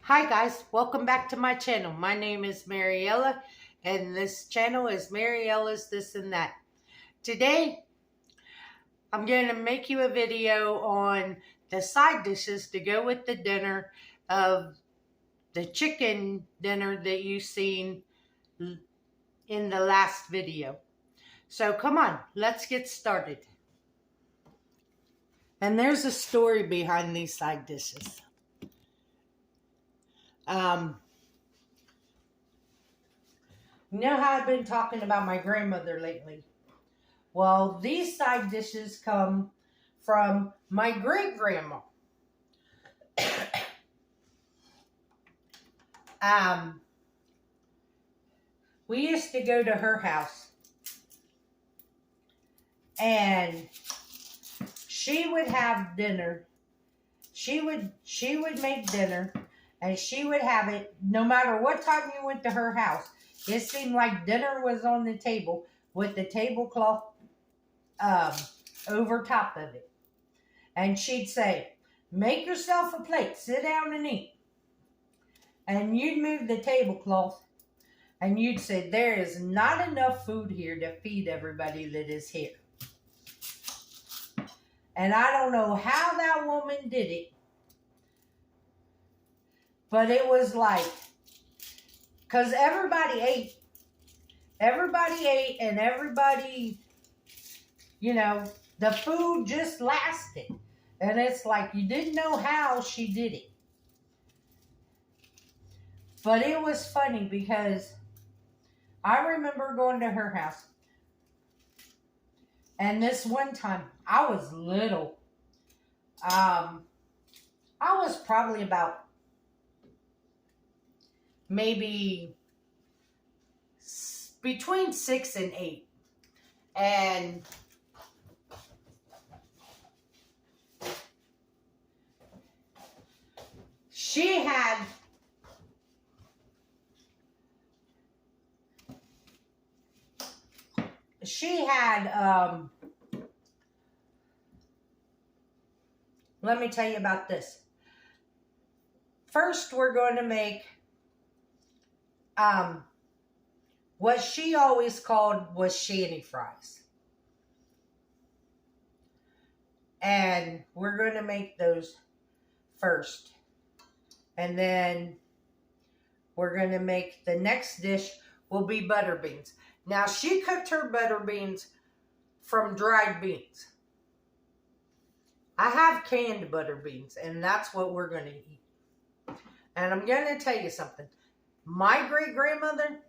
Hi guys, welcome back to my channel. My name is Mariella and this channel is Mariella's This and That. Today, I'm going to make you a video on the side dishes to go with the dinner of the chicken dinner that you've seen in the last video. So come on, let's get started. And there's a story behind these side dishes. You know how I've been talking about my grandmother lately? Well, these side dishes come from my great-grandma. We used to go to her house, and she would have dinner. She would make dinner, and she would have it no matter what time you went to her house. It seemed like dinner was on the table with the tablecloth over top of it. And she'd say, make yourself a plate, sit down and eat. And you'd move the tablecloth and you'd say, there is not enough food here to feed everybody that is here. And I don't know how that woman did it, but it was like, because everybody ate and everybody, you know, the food just lasted. And it's like you didn't know how she did it. But it was funny because I remember going to her house. And this one time, I was little. I was probably about maybe between 6 and 8. And she had let me tell you about this. First, we're going to make what she always called was Shanny Fries. And we're going to make those first. And then we're going to make the next dish will be butter beans. Now, she cooked her butter beans from dried beans. I have canned butter beans, and that's what we're going to eat. And I'm going to tell you something. My great-grandmother,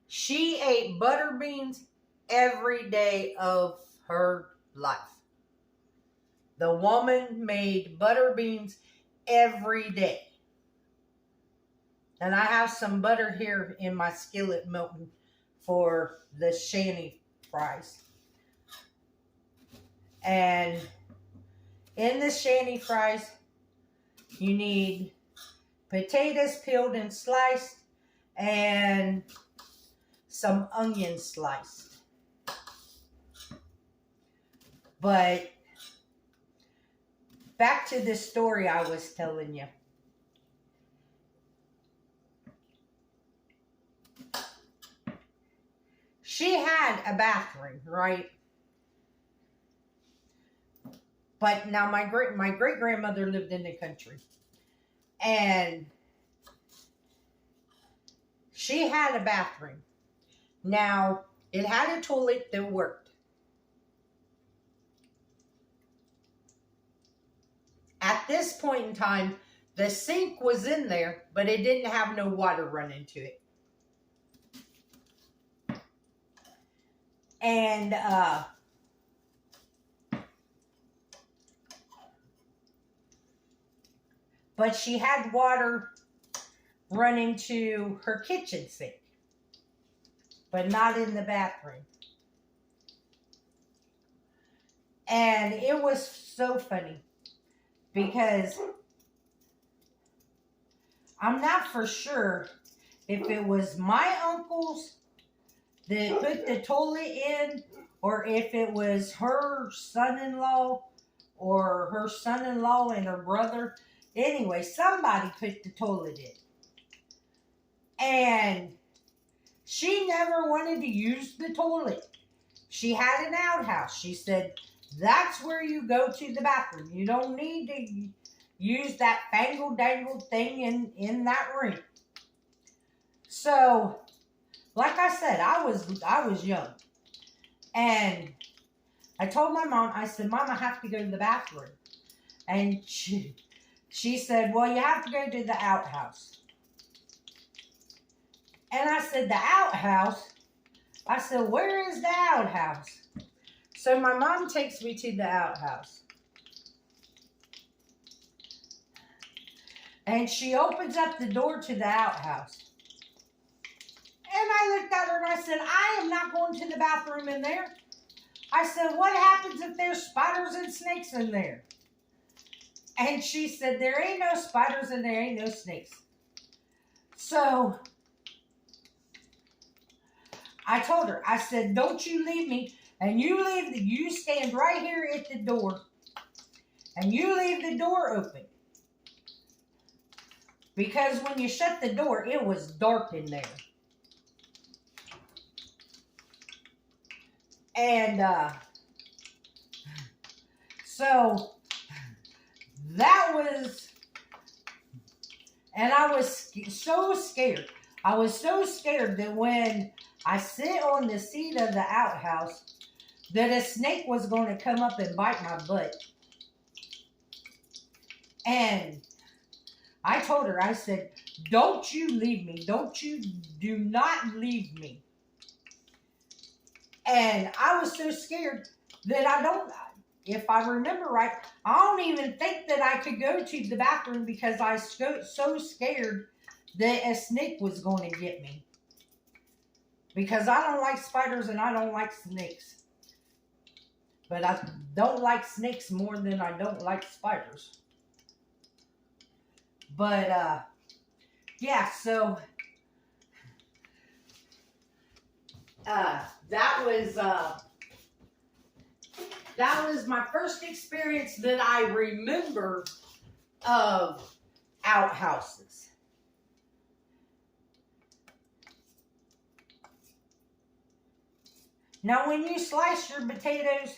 she ate butter beans every day of her life. The woman made butter beans every day. And I have some butter here in my skillet melting for the Shanny Fries. And in the Shanny Fries, you need potatoes peeled and sliced and some onions sliced. But back to the story I was telling you. She had a bathroom, right? But now my great-grandmother lived in the country. And she had a bathroom. Now, it had a toilet that worked. At this point in time, the sink was in there, but it didn't have no water running to it. And but she had water running to her kitchen sink, but not in the bathroom. And it was so funny because I'm not for sure if it was my uncles that put the toilet in, or if it was her son-in-law or her son-in-law and her brother. Anyway, somebody put the toilet in. And she never wanted to use the toilet. She had an outhouse. She said, that's where you go to the bathroom. You don't need to use that fangle-dangle thing in that room. So, like I said, I was young. And I told my mom, I said, Mom, I have to go to the bathroom. And she said, well, you have to go to the outhouse. And I said, the outhouse? I said, where is the outhouse? So my mom takes me to the outhouse. And she opens up the door to the outhouse. And I looked at her and I said, I am not going to the bathroom in there. I said, what happens if there's spiders and snakes in there? And she said, there ain't no spiders and there ain't no snakes. So I told her, I said, don't you leave me. And you stand right here at the door. And you leave the door open. Because when you shut the door, it was dark in there. And so that was, and I was so scared. I was so scared that when I sit on the seat of the outhouse, that a snake was going to come up and bite my butt. And I told her, I said, don't you leave me. Do not leave me. And I was so scared that if I remember right, I don't even think that I could go to the bathroom because I was so scared that a snake was going to get me. Because I don't like spiders and I don't like snakes. But I don't like snakes more than I don't like spiders. But, yeah, so that was my first experience that I remember of outhouses. Now, when you slice your potatoes,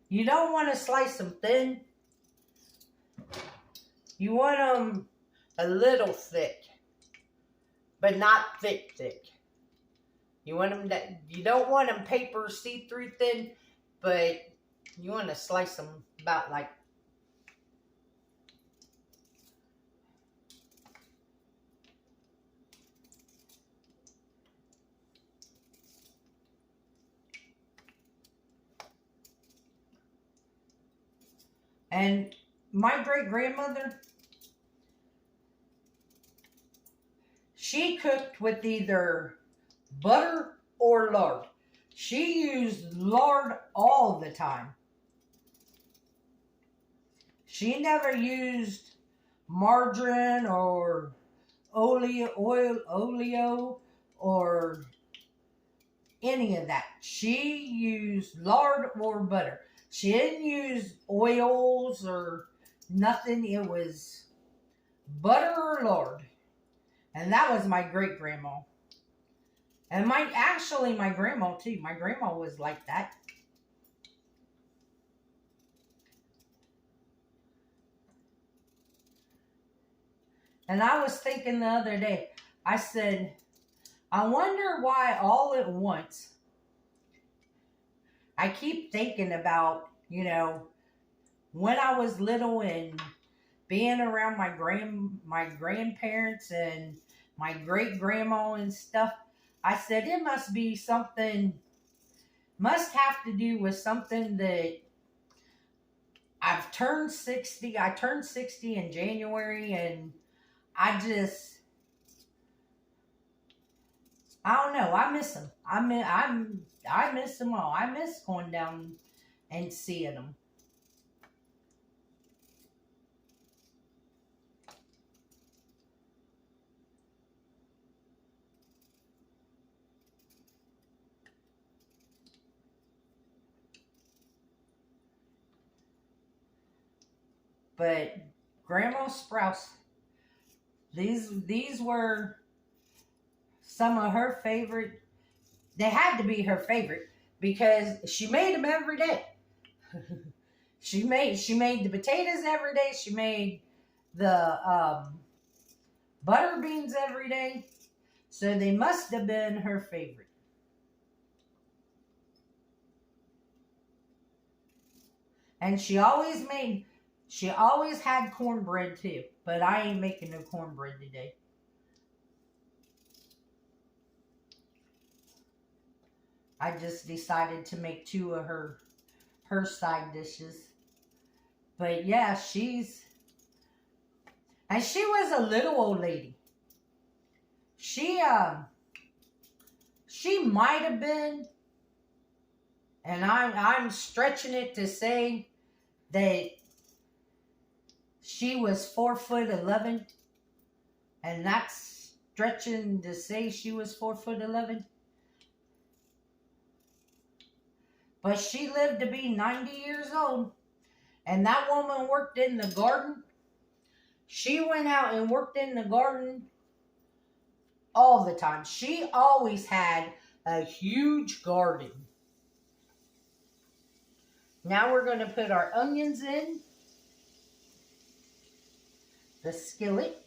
you don't want to slice them thin. You want them a little thick, but not thick. You don't want them paper see-through thin, but you want to slice them about like. And my great-grandmother, she cooked with either butter or lard. She used lard all the time. She never used margarine or oleo or any of that. She used lard or butter. She didn't use oils or nothing. It was butter or lard. And that was my great-grandma. And my grandma too. My grandma was like that. And I was thinking the other day, I said, I wonder why all at once I keep thinking about, when I was little and being around my grandparents and my great-grandma and stuff. I said, it must have to do with something that I've turned 60. I turned 60 in January, and I don't know. I miss them. I miss them all. I miss going down and seeing them. But Grandma Sprouse. These were some of her favorite. They had to be her favorite because she made them every day. she made the potatoes every day. She made the butter beans every day. So they must have been her favorite. And she always had cornbread too. But I ain't making no cornbread today. I just decided to make 2 of her side dishes. But yeah, she was a little old lady. She might have been, and I'm stretching it to say that she was 4'11", and that's stretching to say she was 4'11". But she lived to be 90 years old, and that woman worked in the garden. She went out and worked in the garden all the time. She always had a huge garden. Now we're going to put our onions in the skillet.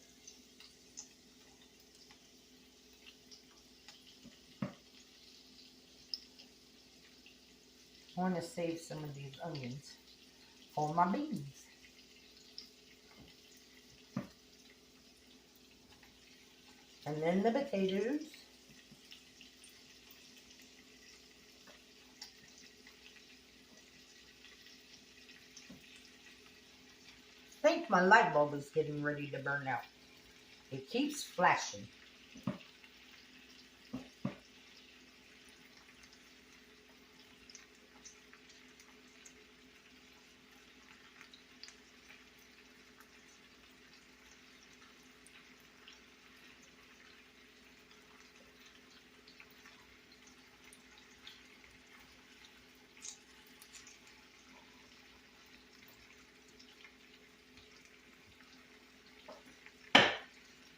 I want to save some of these onions for my beans. And then the potatoes. I think my light bulb is getting ready to burn out. It keeps flashing.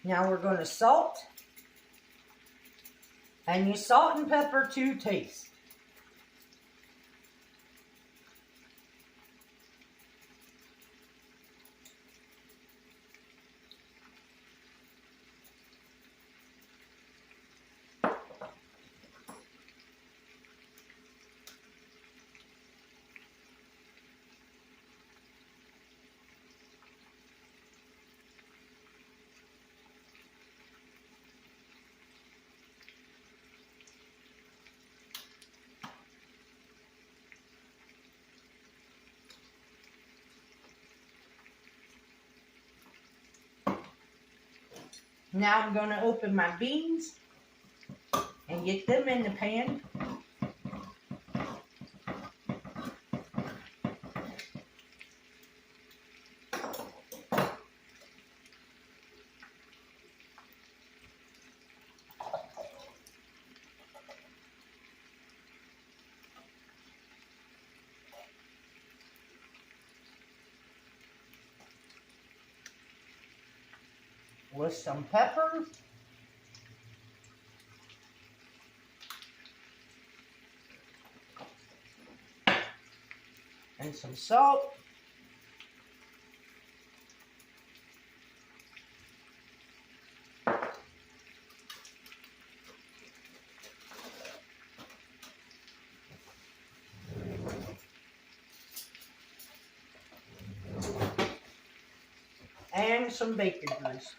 Now we're going to salt. And you salt and pepper to taste. Now I'm going to open my beans and get them in the pan. With some pepper. And some salt. And some bacon grease.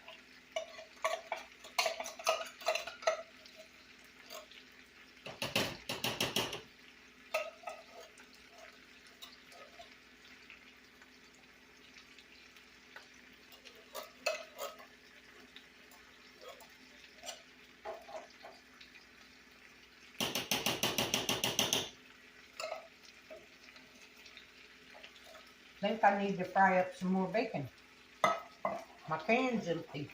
I think I need to fry up some more bacon. My pan's empty.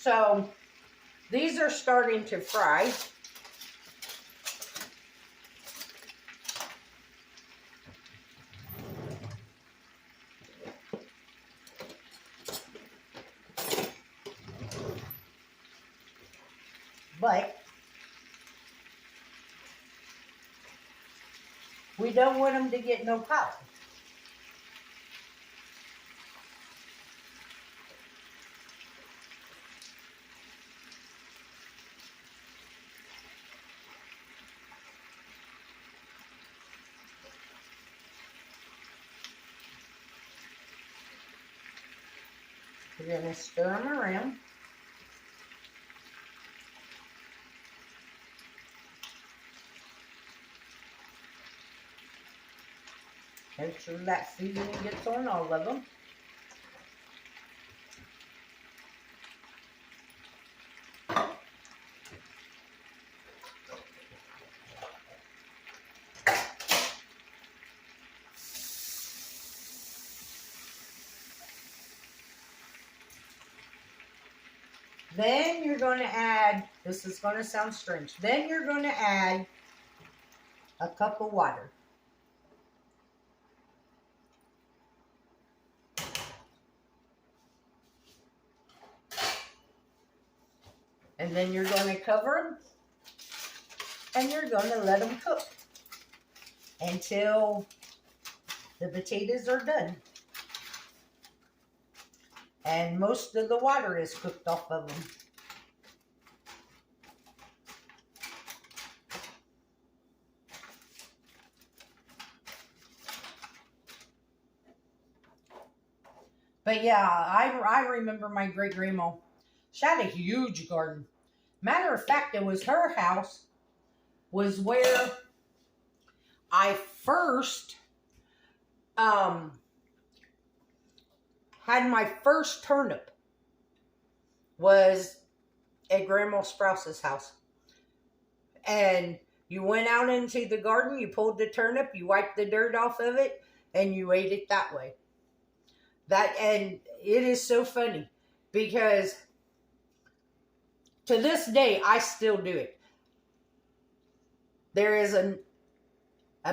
So these are starting to fry. But we don't want them to get no powder. We're going to stir them around. Make sure that seasoning gets on all of them. Then you're going to add, this is going to sound strange, then you're going to add a cup of water. And then you're going to cover them and you're going to let them cook until the potatoes are done. And most of the water is cooked off of them. But yeah, I remember my great-grandma. She had a huge garden. Matter of fact, it was her house was where I first had my first turnip, was at Grandma Sprouse's house. And you went out into the garden, you pulled the turnip, you wiped the dirt off of it, and you ate it that way. And it is so funny because to this day, I still do it. There is a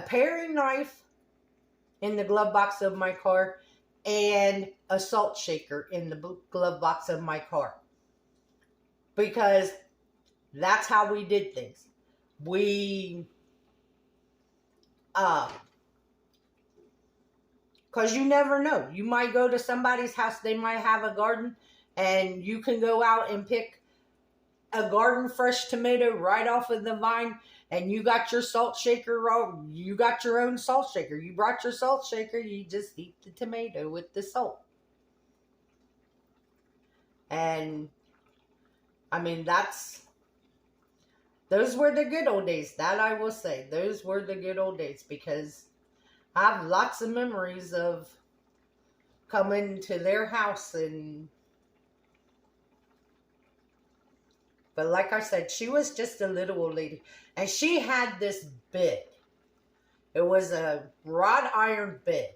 paring knife in the glove box of my car and a salt shaker in the glove box of my car. Because that's how we did things. We, because you never know. You might go to somebody's house, they might have a garden, and you can go out and pick a garden fresh tomato right off of the vine, and you got your salt shaker, you got your own salt shaker. You brought your salt shaker, you just eat the tomato with the salt. And, I mean, those were the good old days. That I will say. Those were the good old days, because I have lots of memories of coming to their house and... But like I said, she was just a little old lady. And she had this bed. It was a wrought iron bed.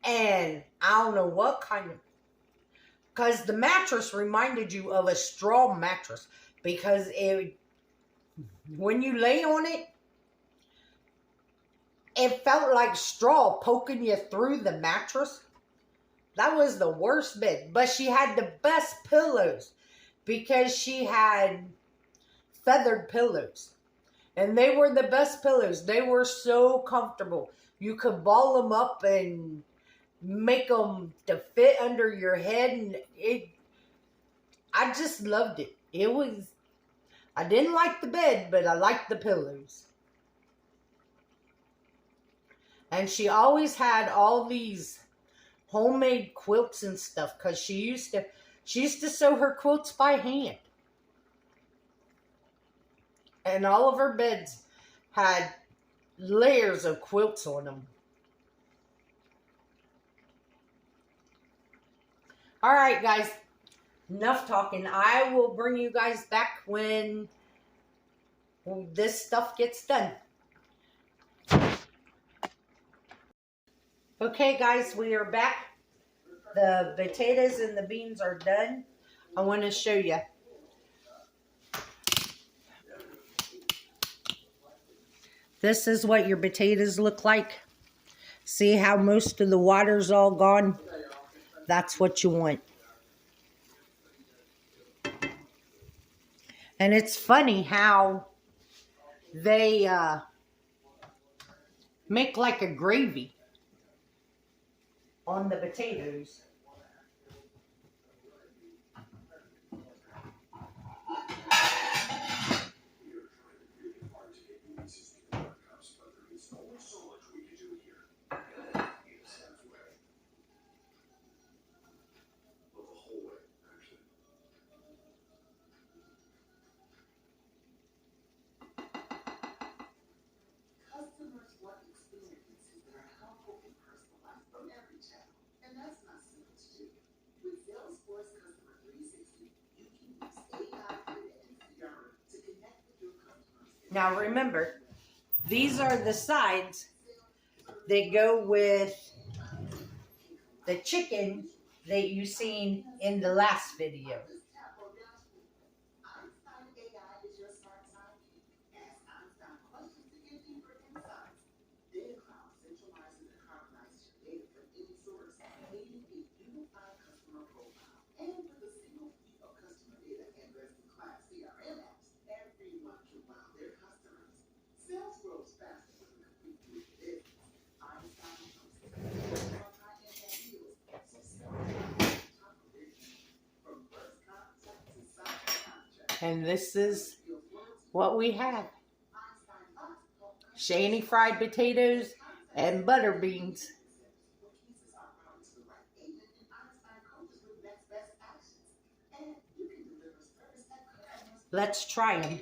And I don't know what kind of... Because the mattress reminded you of a straw mattress. Because when you lay on it, it felt like straw poking you through the mattress. That was the worst bed. But she had the best pillows because she had feathered pillows. And they were the best pillows. They were so comfortable. You could ball them up and make them to fit under your head. And I just loved it. I didn't like the bed, but I liked the pillows. And she always had all these homemade quilts and stuff, because she used to sew her quilts by hand. And all of her beds had layers of quilts on them. Alright guys, enough talking. I will bring you guys back when this stuff gets done. Okay guys, we are back. the potatoes and the beans are done, I want to show you. This is what your potatoes look like. See how most of the water's all gone? That's what you want. And it's funny how they make like a gravy on the potatoes. Now remember, these are the sides that go with the chicken that you seen in the last video. And this is what we have. Shanny fried potatoes and butter beans. Let's try them.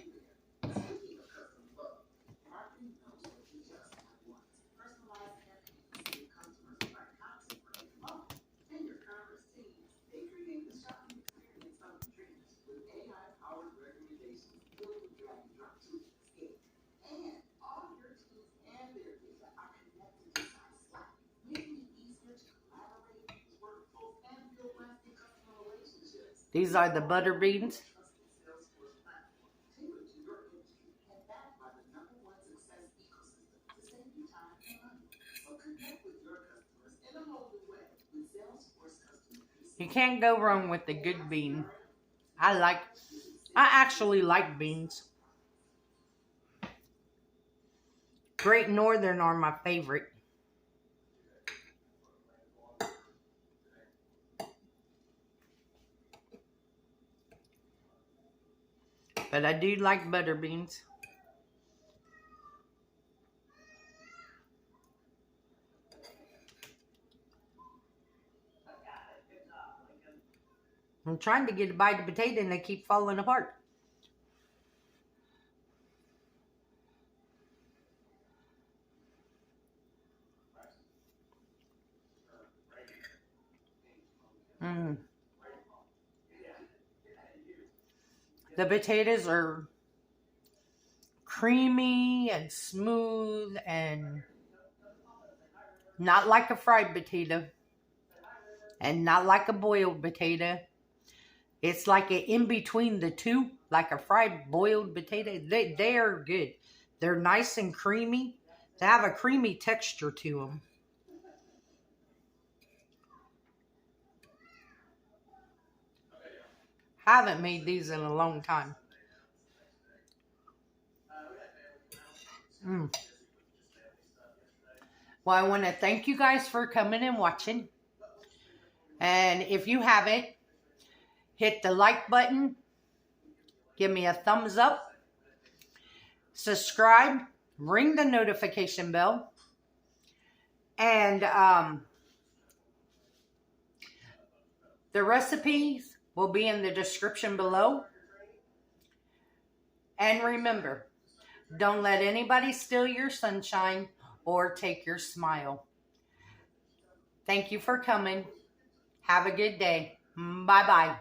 These are the butter beans. You can't go wrong with the good bean. I actually like beans. Great Northern are my favorite. But I do like butter beans. I'm trying to get a bite of potato and they keep falling apart. The potatoes are creamy and smooth and not like a fried potato and not like a boiled potato. It's like an in between the two, like a fried boiled potato. They are good. They're nice and creamy. They have a creamy texture to them. Haven't made these in a long time. Well, I want to thank you guys for coming and watching. And if you haven't, hit the like button. Give me a thumbs up. Subscribe. Ring the notification bell. And the recipes will be in the description below. And remember, don't let anybody steal your sunshine or take your smile. Thank you for coming. Have a good day. Bye-bye.